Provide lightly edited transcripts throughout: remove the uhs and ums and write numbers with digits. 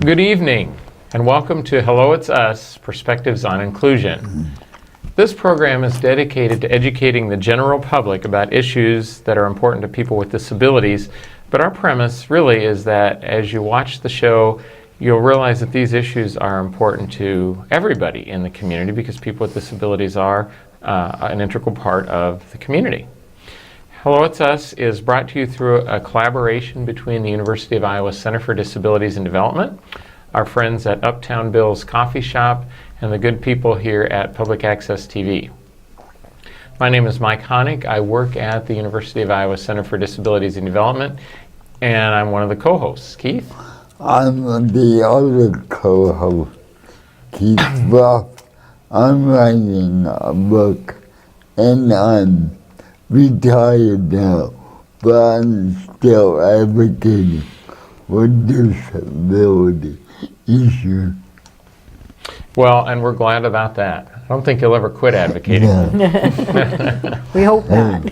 Good evening, and welcome to Hello, It's Us, Perspectives on Inclusion. This program is dedicated to educating the general public about issues that are important to people with disabilities, but our premise really is that as you watch the show, you'll realize that these issues are important to everybody in the community because people with disabilities are an integral part of the community. Hello, It's Us is brought to you through a collaboration between the University of Iowa Center for Disabilities and Development, our friends at Uptown Bill's Coffee Shop, and the good people here at Public Access TV. My name is Mike Hoenig. I work at the University of Iowa Center for Disabilities and Development, and I'm one of the co-hosts. Keith? I'm the other co-host, Keith Ruff. I'm writing a book, and I'm retired now, but I'm still advocating for disability issues. Well, and we're glad about that. I don't think you'll ever quit advocating. No. We hope not.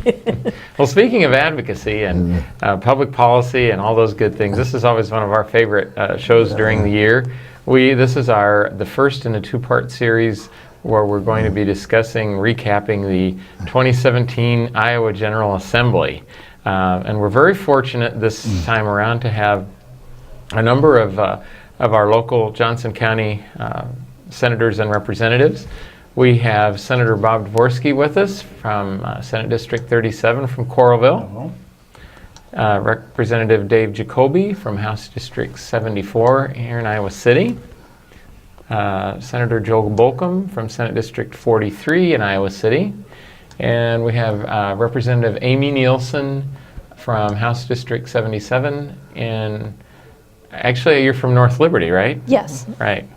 Well, speaking of advocacy and public policy and all those good things, this is always one of our favorite shows during the year. This is the first in a two-part series where we're going to be discussing, recapping the 2017 Iowa General Assembly. And we're very fortunate this time around to have a number of our local Johnson County senators and representatives. We have Senator Bob Dvorsky with us from Senate District 37 from Coralville. Representative Dave Jacoby from House District 74 here in Iowa City. Senator Joel Bolkcom from Senate District 43 in Iowa City. And we have Representative Amy Nielsen from House District 77 actually you're from North Liberty, right? Yes. Right.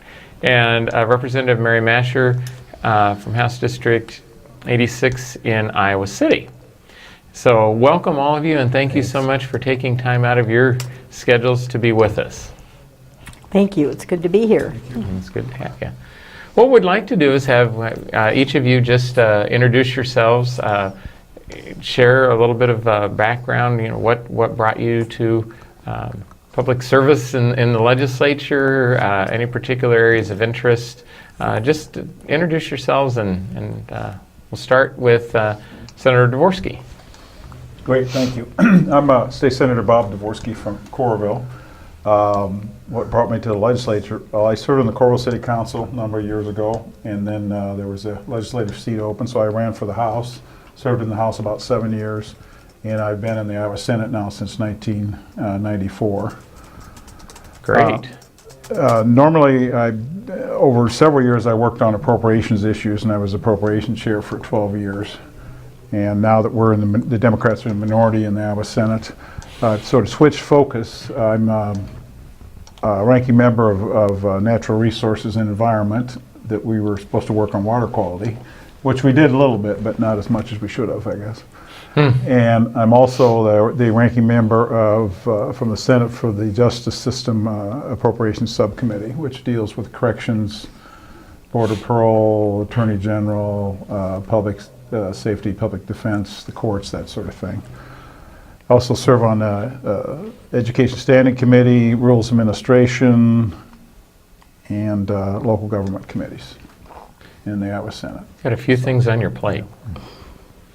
And Representative Mary Mascher from House District 86 in Iowa City. So welcome all of you, and thank you so much for taking time out of your schedules to be with us. Thank you. It's good to be here. It's good to have you. What we'd like to do is have each of you just introduce yourselves, share a little bit of background, what brought you to public service in the legislature, any particular areas of interest. Just introduce yourselves, and we'll start with Senator Dvorsky. Great, thank you. I'm State Senator Bob Dvorsky from Coralville. What brought me to the legislature, I served on the Coralville City Council a number of years ago, and then there was a legislative seat open, so I ran for the House, served in the House about 7 years, and I've been in the Iowa Senate now since 1994. Great. Normally, over several years, I worked on appropriations issues, and I was appropriations chair for 12 years. And now that we're in the Democrats are in the minority in the Iowa Senate, sort of switched focus. I'm a ranking member of Natural Resources and Environment, that we were supposed to work on water quality, which we did a little bit, but not as much as we should have, I guess. And I'm also the ranking member from the Senate for the Justice System Appropriations Subcommittee, which deals with corrections, border parole, attorney general, public safety, public defense, the courts, that sort of thing. I also serve on the Education Standing Committee, Rules Administration, and local government committees in the Iowa Senate. Got a few things on your plate.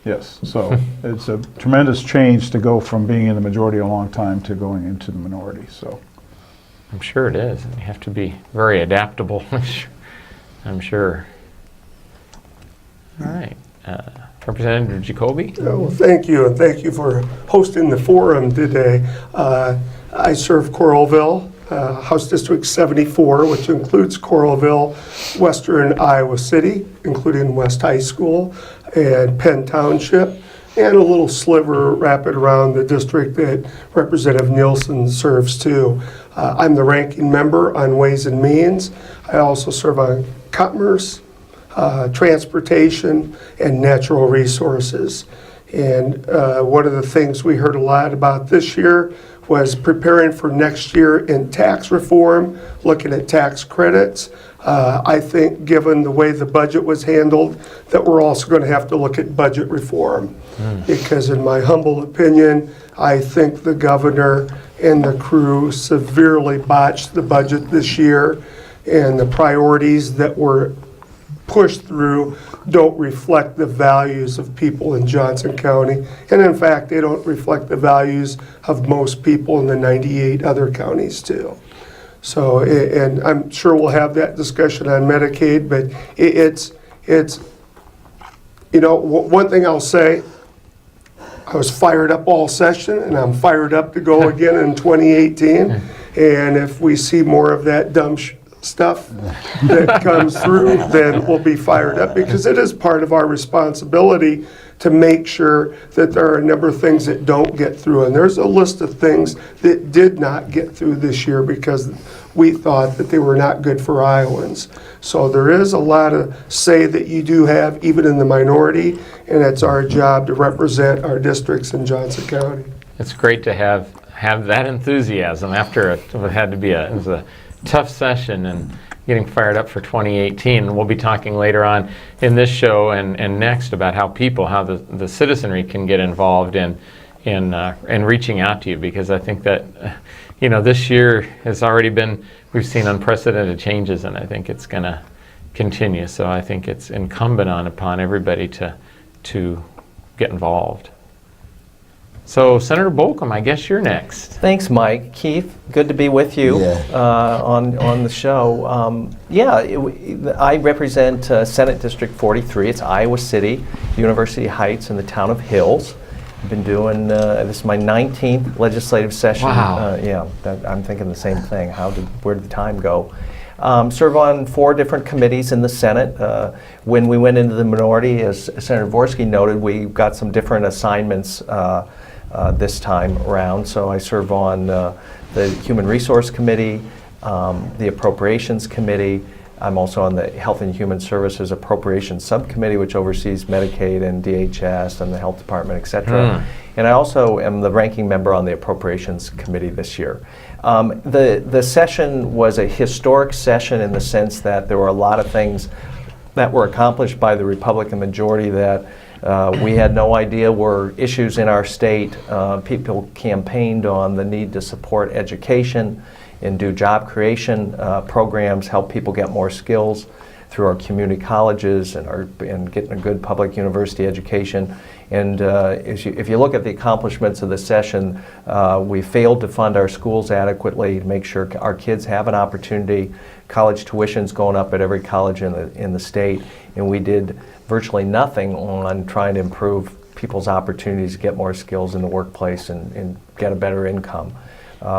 Yes, so it's a tremendous change to go from being in the majority a long time to going into the minority. So I'm sure it is. You have to be very adaptable, I'm sure. All right. Representative Jacoby? Well, thank you, and thank you for hosting the forum today. I serve Coralville, House District 74, which includes Coralville, Western Iowa City, including West High School, and Penn Township, and a little sliver wrapped around the district that Representative Nielsen serves too. I'm the ranking member on Ways and Means. I also serve on Commerce, Transportation, and Natural Resources. And one of the things we heard a lot about this year was preparing for next year in tax reform, looking at tax credits. I think given the way the budget was handled, that we're also going to have to look at budget reform. Because in my humble opinion, I think the governor and the crew severely botched the budget this year, and the priorities that were pushed through don't reflect the values of people in Johnson County. And in fact, they don't reflect the values of most people in the 98 other counties too. So, and I'm sure we'll have that discussion on Medicaid, but it's you know, one thing I'll say, I was fired up all session, and I'm fired up to go again in 2018. And if we see more of that dumb stuff that comes through, then we'll be fired up, because it is part of our responsibility to make sure that there are a number of things that don't get through. And there's a list of things that did not get through this year because we thought that they were not good for Iowans. So there is a lot of say that you do have, even in the minority, and it's our job to represent our districts in Johnson County. It's great to have that enthusiasm after it had to be it was a tough session, and getting fired up for 2018. We'll be talking later on in this show and next about how the citizenry can get involved in reaching out to you, because I think that this year has already we've seen unprecedented changes, and I think it's going to continue. So I think it's incumbent upon everybody to get involved. So Senator Bolkcom, I guess you're next. Thanks, Mike. Keith, good to be with you on the show. I represent Senate District 43. It's Iowa City, University Heights, and the town of Hills. I've been doing, this is my 19th legislative session. Wow. I'm thinking the same thing. Where did the time go? Serve on 4 different committees in the Senate. When we went into the minority, as Senator Dvorsky noted, we got some different assignments this time around. So I serve on the Human Resource Committee, the Appropriations Committee. I'm also on the Health and Human Services Appropriations Subcommittee, which oversees Medicaid and DHS and the Health Department, et cetera. And I also am the ranking member on the Appropriations Committee this year. The session was a historic session in the sense that there were a lot of things that were accomplished by the Republican majority that we had no idea were issues in our state. People campaigned on the need to support education and do job creation programs, help people get more skills through our community colleges and getting a good public university education. And if you look at the accomplishments of the session, we failed to fund our schools adequately to make sure our kids have an opportunity. College tuition's going up at every college in the state, and we did virtually nothing on trying to improve people's opportunities to get more skills in the workplace and get a better income.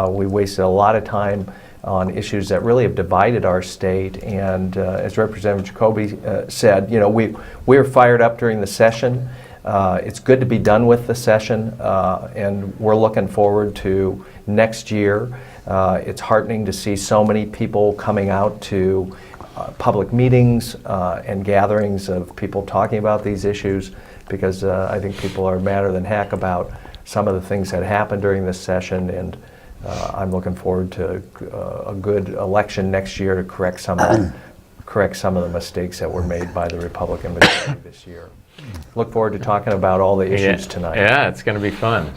We wasted a lot of time on issues that really have divided our state, and as Representative Jacoby said, we were fired up during the session. It's good to be done with the session, and we're looking forward to next year. It's heartening to see so many people coming out to public meetings and gatherings of people talking about these issues, because I think people are madder than heck about some of the things that happened during this session, and I'm looking forward to a good election next year to correct some of the mistakes that were made by the Republican majority this year. Look forward to talking about all the issues tonight. Yeah, it's going to be fun.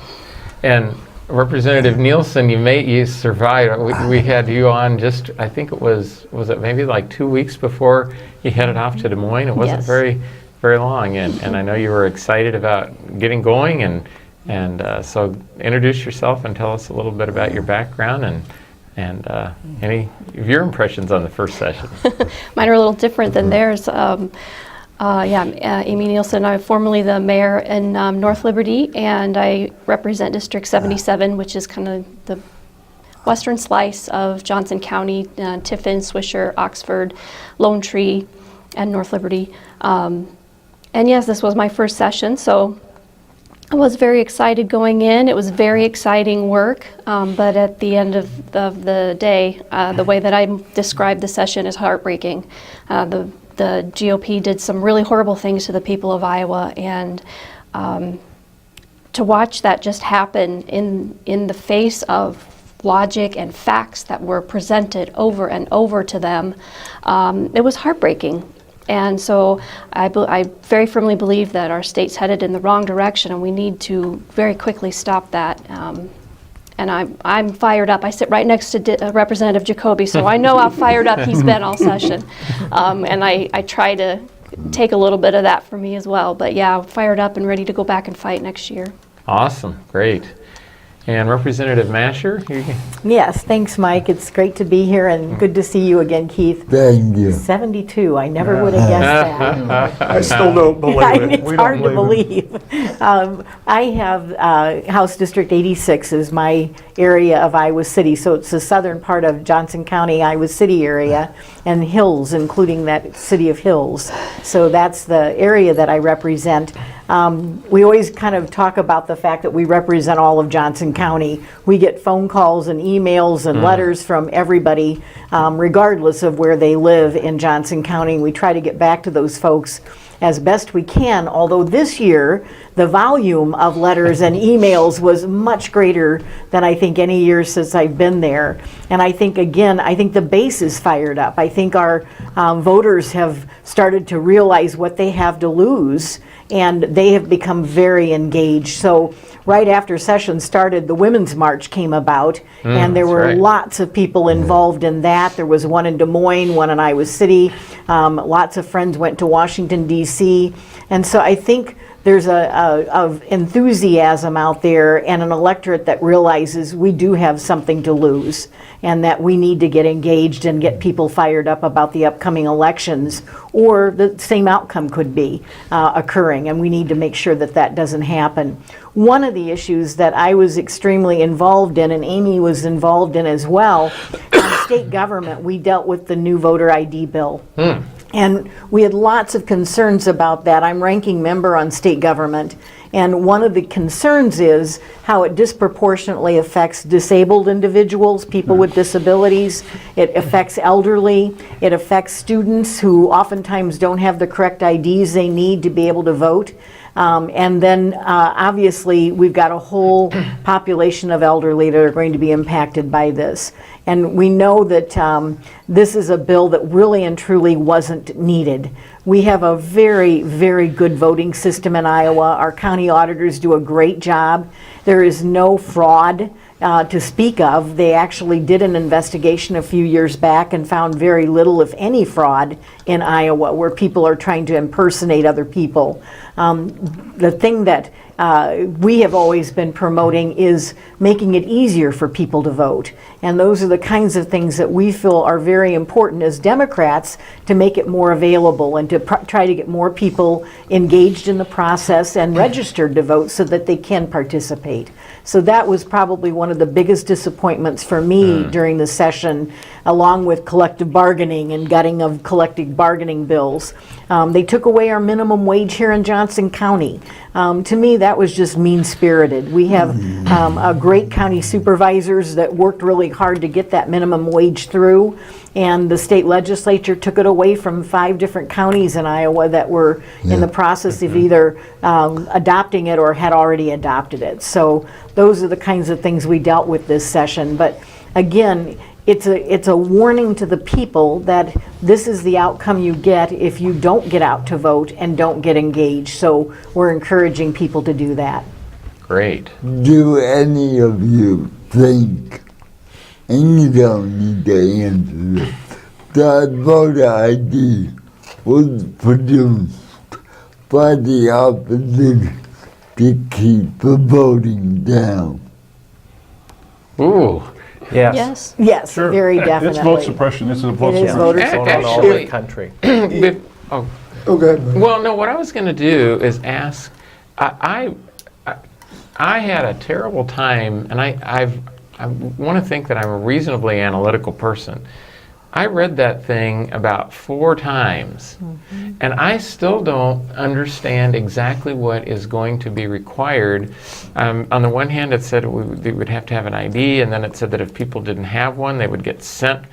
And Representative Nielsen, you survived. We had you on just, I think it was it maybe like 2 weeks before you headed off to Des Moines? It wasn't very, very long. And I know you were excited about getting going. And so introduce yourself and tell us a little bit about your background and any of your impressions on the first session. Mine are a little different than theirs. Amy Nielsen. I'm formerly the mayor in North Liberty, and I represent District 77, which is kind of the western slice of Johnson County, Tiffin, Swisher, Oxford, Lone Tree, and North Liberty. And yes, this was my first session, so I was very excited going in. It was very exciting work, but at the end of the day, the way that I described the session is heartbreaking. The GOP did some really horrible things to the people of Iowa, and to watch that just happen in the face of logic and facts that were presented over and over to them, it was heartbreaking. And so I very firmly believe that our state's headed in the wrong direction, and we need to very quickly stop that and I'm fired up. I sit right next to Representative Jacoby, so I know how fired up he's been all session. And I try to take a little bit of that for me as well. But yeah, fired up and ready to go back and fight next year. Awesome, great. And Representative Mascher, Yes, thanks, Mike. It's great to be here and good to see you again, Keith. Thank you. 72, I never would have guessed that. I still don't believe it. It's hard to believe. I have House District 86 is my area of Iowa City, so it's the southern part of Johnson County, Iowa City area, and Hills, including that city of Hills. So that's the area that I represent. We always kind of talk about the fact that we represent all of Johnson County. We get phone calls and emails and letters from everybody, regardless of where they live in Johnson County. We try to get back to those folks as best we can, although this year the volume of letters and emails was much greater than I think any year since I've been there. And I think, again, I think the base is fired up. I think our voters have started to realize what they have to lose, and they have become very engaged. So right after session started, the Women's March came about, and there were lots of people involved in that. There was one in Des Moines, one in Iowa City. Lots of friends went to Washington, D.C. And so I think there's of enthusiasm out there and an electorate that realizes we do have something to lose and that we need to get engaged and get people fired up about the upcoming elections, or the same outcome could be occurring, and we need to make sure that that doesn't happen. One of the issues that I was extremely involved in, and Amy was involved in as well, in state government, we dealt with the new voter ID bill. And we had lots of concerns about that. I'm ranking member on state government, and one of the concerns is how it disproportionately affects disabled individuals, people with disabilities. It affects elderly. It affects students who oftentimes don't have the correct IDs they need to be able to vote. And then obviously we've got a whole population of elderly that are going to be impacted by this. And we know that this is a bill that really and truly wasn't needed. We have a very, very good voting system in Iowa. Our county auditors do a great job. There is no fraud to speak of. They actually did an investigation a few years back and found very little, if any, fraud in Iowa where people are trying to impersonate other people. The thing that we have always been promoting is making it easier for people to vote. And those are the kinds of things that we feel are very important as Democrats, to make it more available and to try to get more people engaged in the process and registered to vote so that they can participate. So that was probably one of the biggest disappointments for me during the session, along with collective bargaining and gutting of collective bargaining bills. They took away our minimum wage here in Johnson County. To me, that was just mean-spirited. We have a great county supervisors that worked really hard to get that minimum wage through, and the state legislature took it away from 5 different counties in Iowa that were in the process of either adopting it or had already adopted it. So those are the kinds of things we dealt with this session. But again, it's a warning to the people that this is the outcome you get if you don't get out to vote and don't get engaged. So we're encouraging people to do that. great. Do any of you think, and you don't need to answer this, that voter ID was produced by the opposition to keep the voting down? Ooh. Yes. Yes. Yes, Sure. very definitely. It's vote suppression. This is a vote It is suppression. voter Going on all Actually- over the country. Oh, Oh, go ahead. well, no, what I was going to do is ask, I had a terrible time, and I want to think that I'm a reasonably analytical person. I read that thing about 4 times, and I still don't understand exactly what is going to be required. On the one hand, it said they would have to have an ID, and then it said that if people didn't have one, they would get sent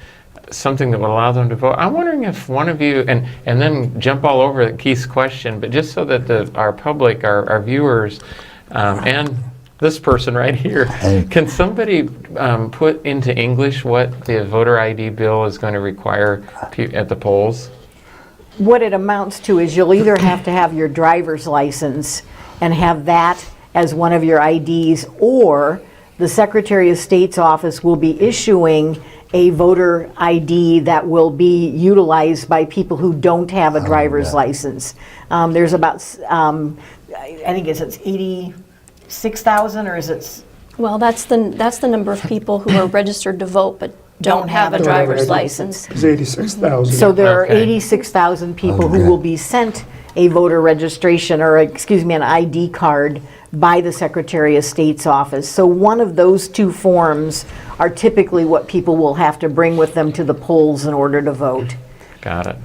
something that would allow them to vote. I'm wondering if one of you, and then jump all over Keith's question, but just so that our public, our viewers, and this person right here, can somebody put into English what the voter ID bill is going to require at the polls? What it amounts to is you'll either have to have your driver's license and have that as one of your IDs, or the Secretary of State's office will be issuing a voter ID that will be utilized by people who don't have a driver's license. There's about, I think it's 86,000, or is it? Well, that's the number of people who are registered to vote but don't have a driver's license. It's 86,000. So there are Okay. 86,000 people who will be sent a voter registration, or excuse me, an ID card by the Secretary of State's office. So one of those two forms are typically what people will have to bring with them to the polls in order to vote. Got it.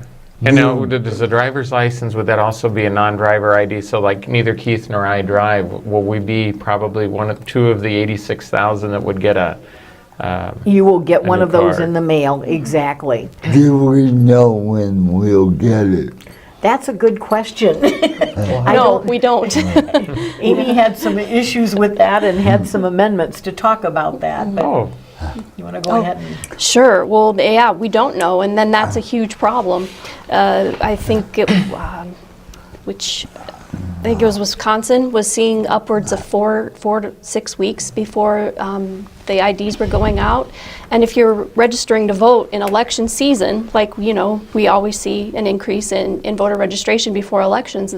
And now, does the driver's license, would that also be a non-driver ID? So like neither Keith nor I drive, will we be probably two of the 86,000 that would get a You will get one new of those card. in the mail, exactly. Do we know when we'll get it? That's a good question. No, we don't. Amy had some issues with that and had some amendments to talk about that, but Oh, you want to go ahead and... Sure. Well, yeah, we don't know, and then that's a huge problem. I think I think it was Wisconsin was seeing upwards of 4 to 6 weeks before the IDs were going out. And if you're registering to vote in election season, like, you know, we always see an increase in voter registration before elections,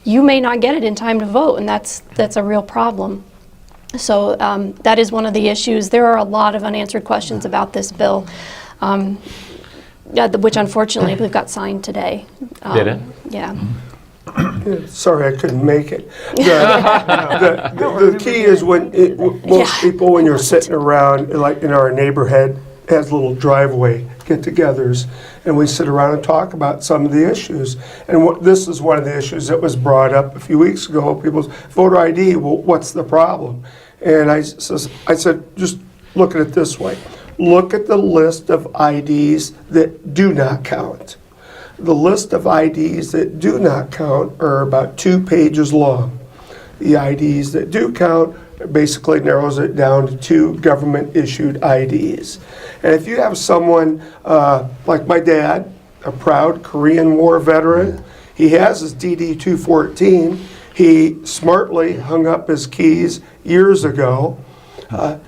you may not get it in time to vote, and that's a real problem. So that is one of the issues. There are a lot of unanswered questions about this bill, which unfortunately we've got signed today. Did it? Yeah. Sorry, I couldn't make it. The key is most people, when you're sitting around, like in our neighborhood, has little driveway get-togethers, and we sit around and talk about some of the issues. And this is one of the issues that was brought up a few weeks ago. People's voter ID. Well, what's the problem? And I said, just look at it this way. Look at the list of IDs that do not count. The list of IDs that do not count are about 2 pages long. The IDs that do count basically narrows it down to 2 government-issued IDs. And if you have someone like my dad, a proud Korean War veteran, he has his DD-214. He smartly hung up his keys years ago. I'll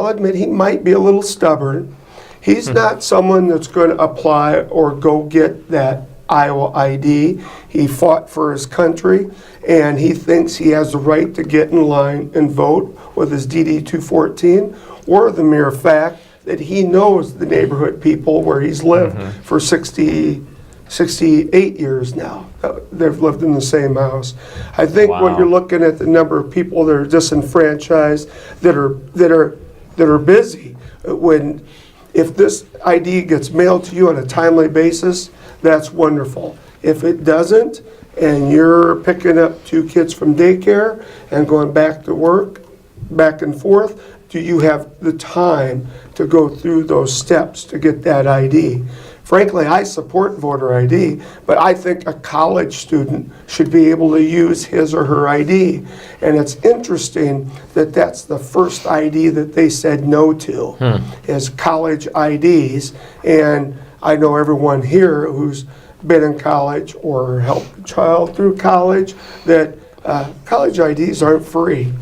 admit, he might be a little stubborn. He's not someone that's going to apply or go get that Iowa ID. He fought for his country, and he thinks he has the right to get in line and vote with his DD-214, or the mere fact that he knows the neighborhood people where he's lived for 68 years now. They've lived in the same house. I think when Wow. you're looking at the number of people that are disenfranchised, that are busy, if this ID gets mailed to you on a timely basis, that's wonderful. If it doesn't, and you're picking up 2 kids from daycare and going back to work, back and forth, do you have the time to go through those steps to get that ID? Frankly, I support voter ID, but I think a college student should be able to use his or her ID. And it's interesting that that's the first ID that they said no to, is college IDs. And I know everyone here who's been in college or helped a child through college, that college IDs aren't free.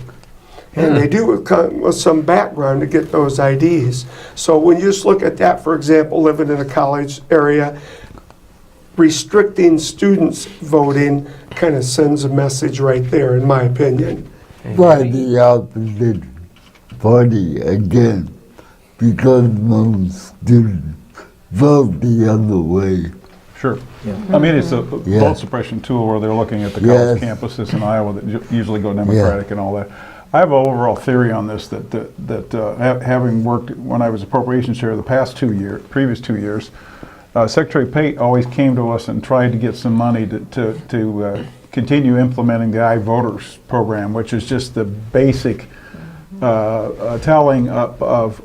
And they do come with some background to get those IDs. So when you just look at that, for example, living in a college area, restricting students voting kind of sends a message right there, in my opinion. By the opposite party again, because most students vote the other way. Sure. I mean, it's a vote suppression tool where they're looking at the college campuses in Iowa that usually go Democratic and all that. I have an overall theory on this that having worked when I was appropriations chair the previous 2 years, Secretary Pate always came to us and tried to get some money to continue implementing the iVoters program, which is just the basic tallying up of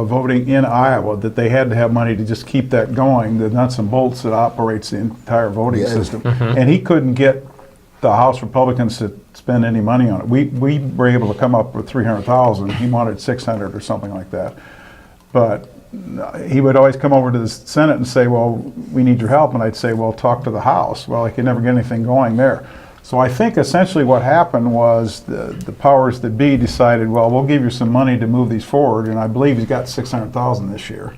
voting in Iowa, that they had to have money to just keep that going, the nuts and bolts that operates the entire voting system. And he couldn't get the House Republicans to spend any money on it. We were able to come up with $300,000. He wanted 600 or something like that. But he would always come over to the Senate and say, well, we need your help. And I'd say, well, talk to the House. Well, I could never get anything going there. So I think essentially what happened was the powers that be decided, well, we'll give you some money to move these forward, and I believe he's got 600,000 this year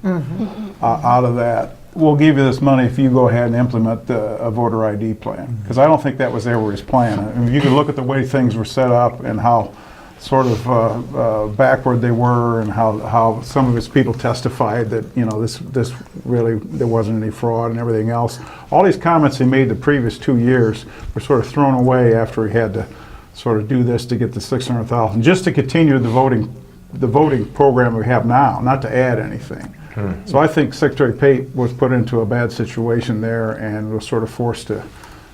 out of that. We'll give you this money if you go ahead and implement a voter ID plan. Because I don't think that was ever his plan. I mean, you can look at the way things were set up and how sort of backward they were, and how some of his people testified that, you know, this really, there wasn't any fraud and everything else. All these comments he made the previous 2 years were sort of thrown away after he had to sort of do this to get the 600,000, just to continue the voting program we have now, not to add anything. So I think Secretary Pate was put into a bad situation there and was sort of forced to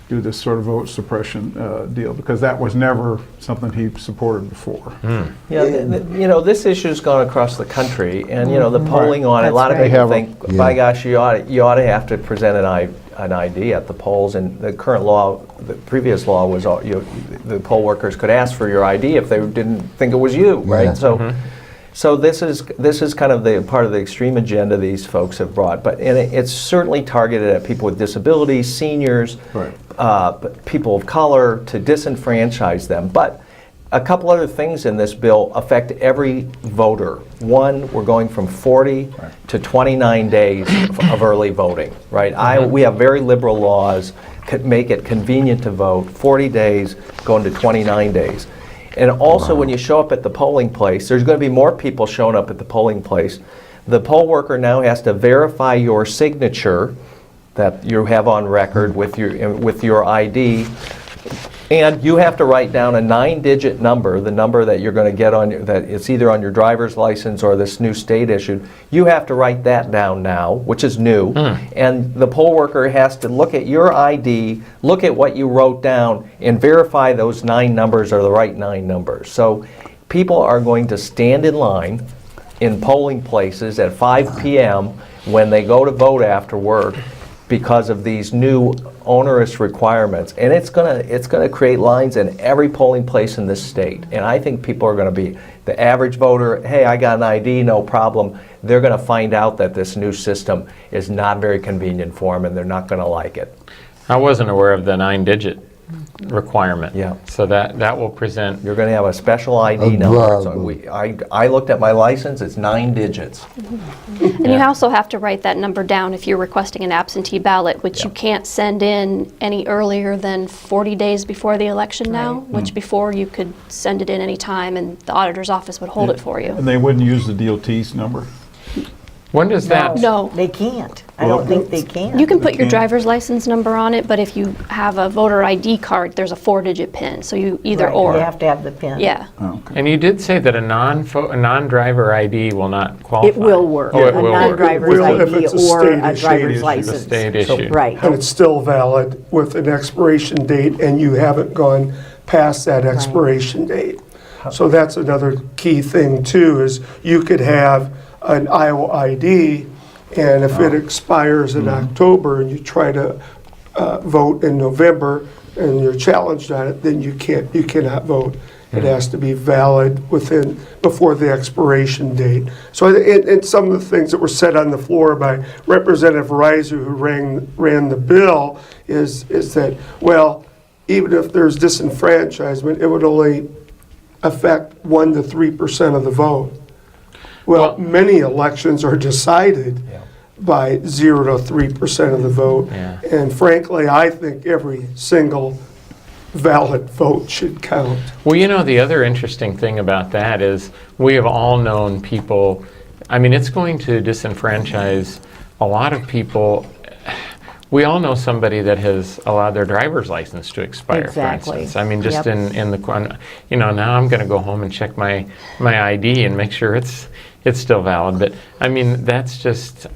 do this sort of vote suppression deal, because that was never something he supported before. Yeah, you know, this issue's gone across the country, and you know, the polling on it, a lot of That's people right. think, by gosh, you ought to have to present an ID at the polls, and the current law, the previous law was the poll workers could ask for your ID if they didn't think it was you, right? Yeah. So this is kind of the part of the extreme agenda these folks have brought, but it's certainly targeted at people with disabilities, seniors, Right. People of color, to disenfranchise them. But a couple other things in this bill affect every voter. One, we're going from 40 to 29 days of early voting, right? We have very liberal laws, could make it convenient to vote, 40 days going to 29 days. And also, when you show up at the polling place, there's going to be more people showing up at the polling place. The poll worker now has to verify your signature that you have on record with your ID, and you have to write down a 9-digit number, the number that you're going to get on that it's either on your driver's license or this new state issued. You have to write that down now, which is new, and the poll worker has to look at your ID, look at what you wrote down, and verify those 9 numbers are the right 9 numbers. So people are going to stand in line in polling places at 5 p.m. when they go to vote after work, because of these new onerous requirements, and it's gonna create lines in every polling place in this state. And I think people are going to be, the average voter, hey, I got an ID, no problem. They're going to find out that this new system is not very convenient for them, and they're not going to like it. I wasn't aware of the 9-digit requirement. Yeah. So that will present. You're going to have a special ID A number. So problem. I looked at my license, it's 9 digits. And you also have to write that number down if you're requesting an absentee ballot, which you can't send in any earlier than 40 days before the election now, which before you could send it in any time and the auditor's office would hold it for you. And they wouldn't use the DOT's number? When does that? No. They can't. I don't think they can. You can put your driver's license number on it, but if you have a voter ID card, there's a 4-digit PIN, so you either Right, or. You have to have the PIN. Yeah. Oh, okay. And you did say that a non-driver ID will not qualify. It will work. Oh, it A will work. non-driver's It will if ID it's a or state a issue. driver's The license. state issue. Right. And it's still valid with an expiration date, and you haven't gone past that expiration date. So that's another key thing too, is you could have an Iowa ID, and if it expires in October and you try to vote in November and you're challenged on it, then you cannot vote. It has to be valid before the expiration date. So and some of the things that were said on the floor by Representative Reiser, who ran the bill, is that, well, even if there's disenfranchisement, it would only affect 1 to 3% of the vote. Well, many elections are decided by 0 to 3% of the vote. Yeah. And frankly, I think every single valid vote should count. Well, you know, the other interesting thing about that is we have all known people, I mean, it's going to disenfranchise a lot of people. We all know somebody that has allowed their driver's license to expire, Exactly. for instance. I mean, just Yep. in the, you know, now I'm going to go home and check my ID and make sure it's still valid. But I mean, that's just,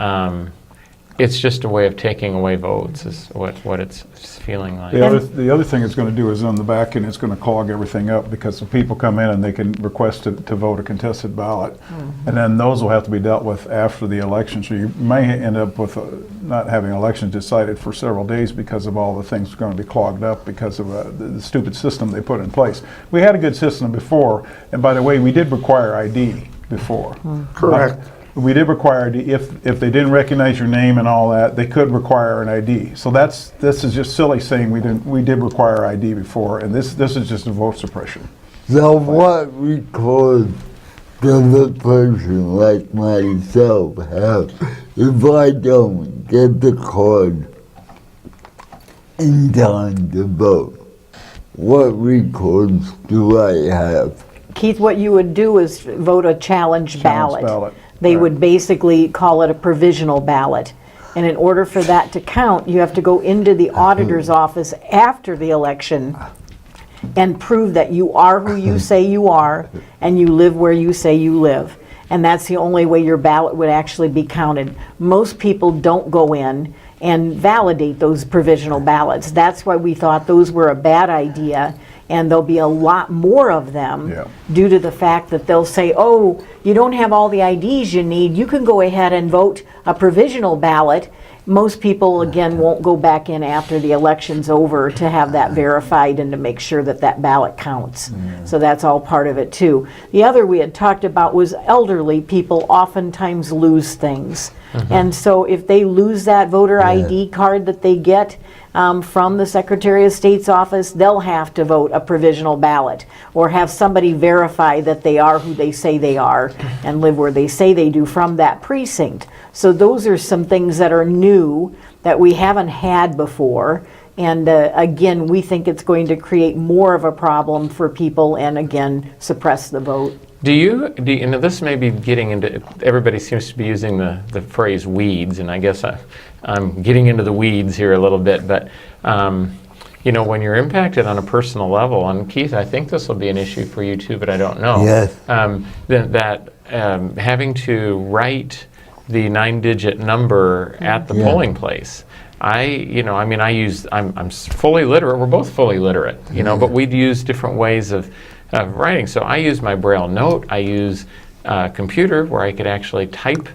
it's just a way of taking away votes, is what it's feeling like. The other thing it's going to do is on the back end, it's going to clog everything up, because if people come in and they can request to vote a contested ballot, and then those will have to be dealt with after the election. So you may end up with not having elections decided for several days because of all the things going to be clogged up because of the stupid system they put in place. We had a good system before, and by the way, we did require ID before. Correct. We did require ID. If they didn't recognize your name and all that, they could require an ID. So this is just silly saying we did require ID before, and this is just a vote suppression. So what records does a person like myself have if I don't get the card in time to vote? What records do I have? Keith, what you would do is vote a challenge ballot. Ballot. They Right. would basically call it a provisional ballot. And in order for that to count, you have to go into the auditor's office after the election and prove that you are who you say you are and you live where you say you live. And that's the only way your ballot would actually be counted. Most people don't go in and validate those provisional ballots. That's why we thought those were a bad idea, and there'll be a lot more of them Yeah. due to the fact that they'll say, oh, you don't have all the IDs you need, you can go ahead and vote a provisional ballot. Most people, again, won't go back in after the election's over to have that verified and to make sure that that ballot counts. So that's all part of it too. The other we had talked about was elderly people oftentimes lose things. And so if they lose that voter ID card that they get from the Secretary of State's office, they'll have to vote a provisional ballot or have somebody verify that they are who they say they are and live where they say they do from that precinct. So those are some things that are new that we haven't had before. And again, we think it's going to create more of a problem for people and again, suppress the vote. Do you know, this may be getting into, everybody seems to be using the phrase weeds, and I guess I'm getting into the weeds here a little bit, but you know, when you're impacted on a personal level, and Keith, I think this will be an issue for you too, but I don't know. Yes. Having to write the 9-digit number at the polling place. I'm fully literate. We're both fully literate, you know, but we'd use different ways of writing. So I use my Braille note. I use a computer where I could actually type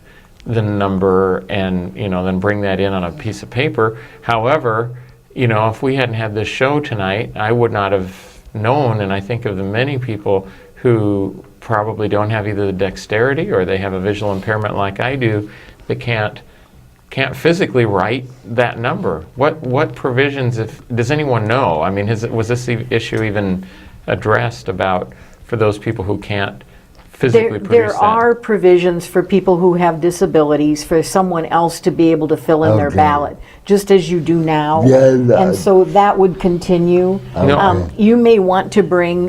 the number and, you know, then bring that in on a piece of paper. However, you know, if we hadn't had this show tonight, I would not have known, and I think of the many people who probably don't have either the dexterity or they have a visual impairment like I do that can't physically write that number. What provisions, does anyone know? I mean, was this issue even addressed about for those people who can't physically produce There that? are provisions for people who have disabilities for someone else to be able to fill in their Okay. ballot, just as you do now. Yeah, And so that would continue. No. You may want to bring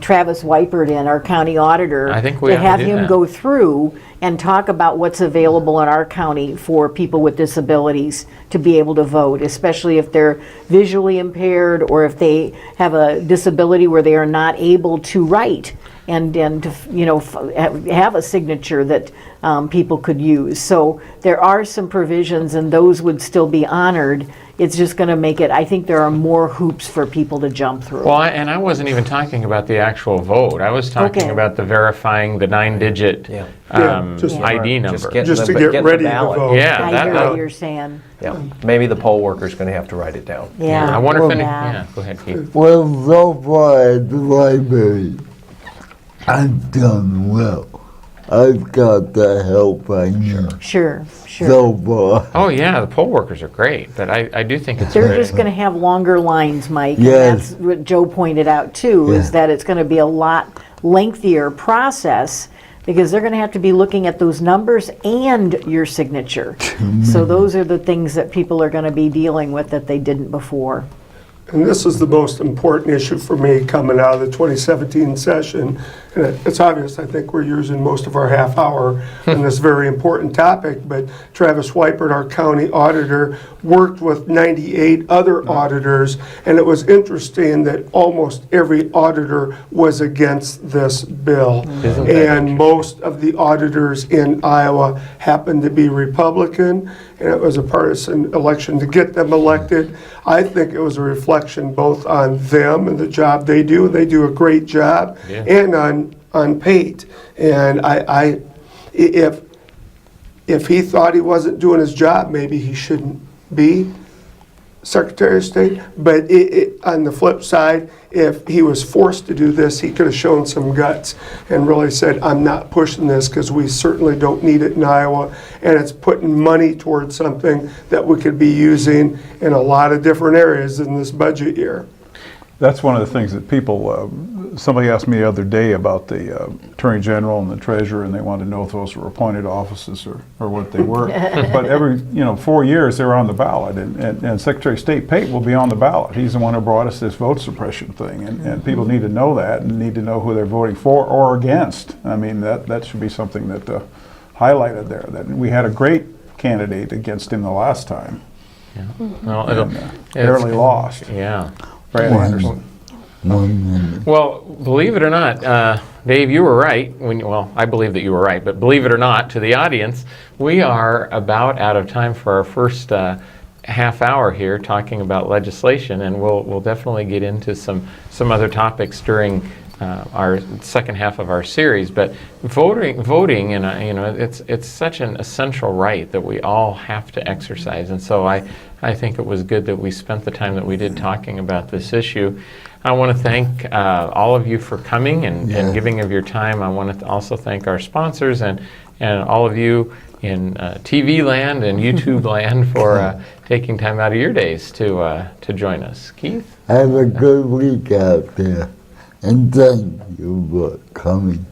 Travis Weipert in, our county auditor, I think we to ought to have do him that. go through and talk about what's available in our county for people with disabilities to be able to vote, especially if they're visually impaired or if they have a disability where they are not able to write and to, you know, have a signature that people could use. So there are some provisions and those would still be honored. It's just going to make it, I think there are more hoops for people to jump through. Well, and I wasn't even talking about the actual vote. I was talking Okay. about the verifying the 9-digit Yeah. just- ID Just number. get- Just to But get get the ready to ballot. vote. Yeah, I that- hear that- what you're saying. Yeah, maybe the poll worker's going to have to write it down. Yeah. I wonder if any, Yeah. yeah, go ahead, Keith. Well, so far at the library, I've done well. I've got the help I need Sure. so far. Oh, yeah, the poll workers are great, but I do think it's They're great. just going to have longer lines, Mike. And Yes. that's what Joe pointed out too, is Yeah. that it's going to be a lot lengthier process because they're going to have to be looking at those numbers and your signature. So those are the things that people are going to be dealing with that they didn't before. And this is the most important issue for me coming out of the 2017 session. And it's obvious, I think we're using most of our half hour on this very important topic, but Travis Weipert, our county auditor, worked with 98 other auditors, and it was interesting that almost every auditor was against this bill. Isn't that And most of the auditors in Iowa happened to be Republican, and it was a partisan election to get them elected. I think it was a reflection both on them and the job they do. They do a great job, Yeah. and on Pate. And if he thought he wasn't doing his job, maybe he shouldn't be. Secretary of State, but on the flip side, if he was forced to do this, he could have shown some guts and really said, I'm not pushing this because we certainly don't need it in Iowa, and it's putting money towards something that we could be using in a lot of different areas in this budget year. That's one of the things that people, somebody asked me the other day about the Attorney General and the Treasurer, and they wanted to know if those were appointed offices or what they were. But every 4 years they're on the ballot, and Secretary of State Pate will be on the ballot. He's the one who brought us this vote suppression thing, and people need to know that and need to know who they're voting for or against. I mean, that should be something that highlighted there, that we had a great candidate against him the last time. Yeah. Well, And, barely lost. Yeah. Brad Anderson. 1 minute. Well, believe it or not, Dave, you were right. I believe that you were right, but believe it or not, to the audience, we are about out of time for our first half hour here talking about legislation, and we'll definitely get into some other topics during our second half of our series. But voting, and it's such an essential right that we all have to exercise, and so I think it was good that we spent the time that we did talking about this issue. I want to thank all of you for coming and giving of your time. I want to also thank our sponsors and all of you in TV land and YouTube land for taking time out of your days to join us. Keith? Have a good week out there, and thank you for coming.